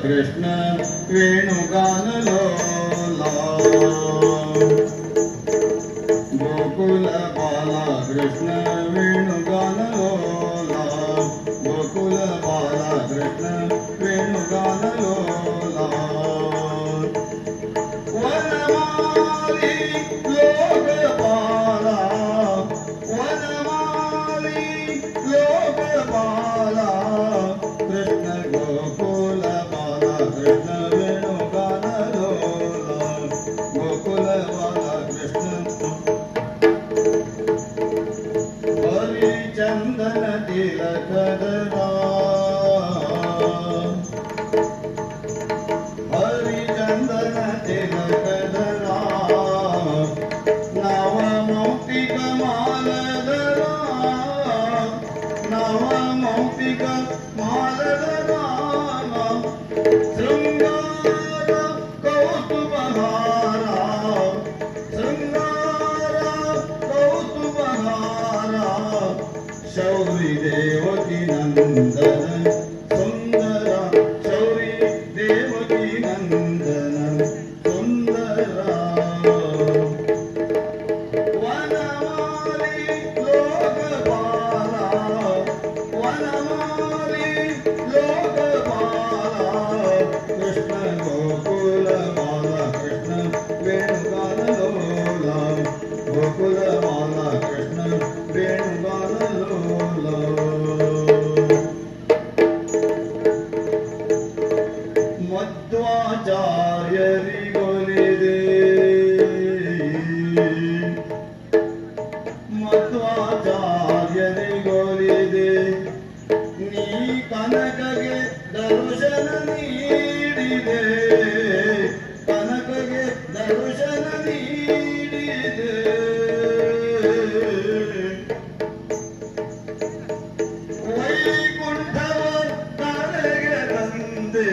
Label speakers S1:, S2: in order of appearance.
S1: ಕೃಷ್ಣ ವೇಣುಗಾನಲೋಲ ಗೋಕುಲ ಬಾಲ ಕೃಷ್ಣ ವೇಣುಗಾನಲೋಲ ಗೋಕುಲ ಬಾಲ ಕೃಷ್ಣ ವೇಣುಗಾನಲೋಲ ವನಮಾಲಿ ಲೋಕಪಾಲ ವನಮಾಲಿ ಲೋಕಪಾಲ ಕೃಷ್ಣ ಗೋಕುಲ ಬಾಲ ಕೃಷ್ಣ ವೇಣುಗಾನಲೋಲ ಗೋಕುಲ ಬಾಲ ಕೃಷ್ಣ ಹರಿಚಂದನ ತಿಲಕದ ಹರಿಚಂದನ ತಿಲಕದ ನವಮೌಕ್ತಿಕ ಮಾಲದ ನವಮೌಕ್ತಿಕ ಮಾಲದ ಶೃಂಗಾರ ಕೌತುಕಹಾರ ಶೃಂಗಾರ ಕೌತುಕಹಾರ ಶೌರಿ ದೇವಕಿ ನಂದನ ಸುಂದರ ಶೌರಿ ದೇವಕಿ ನಂದನ ಸುಂದರ ವನಮಾಲಿ ಲೋಕಪಾಲ ವನಮಾಲಿ ಲೋಕಪಾಲ ಕೃಷ್ಣ ಗೋಕುಲ ಬಾಲ ಕೃಷ್ಣ ವೇಣುಗಾನಲೋಲ ಗೋಕುಲ ಬಾಲ ಕೃಷ್ಣ ವೇಣುಗಾನಲೋಲ ಮಧ್ವಾಚಾರ್ಯರಿಗೊಲಿದೆ ಮಧ್ವಾಚಾರ್ಯರಿಗೊಲಿದೆ ನೀ ಕನಕಗೆ ದರ್ಶನ ನೀಡಿದೆ ಕನಕಗೆ ದರ್ಶನ ನೀಡಿದೆ ವೈಕುಂಠವ ಕರೆಗೆ ತಂದೆ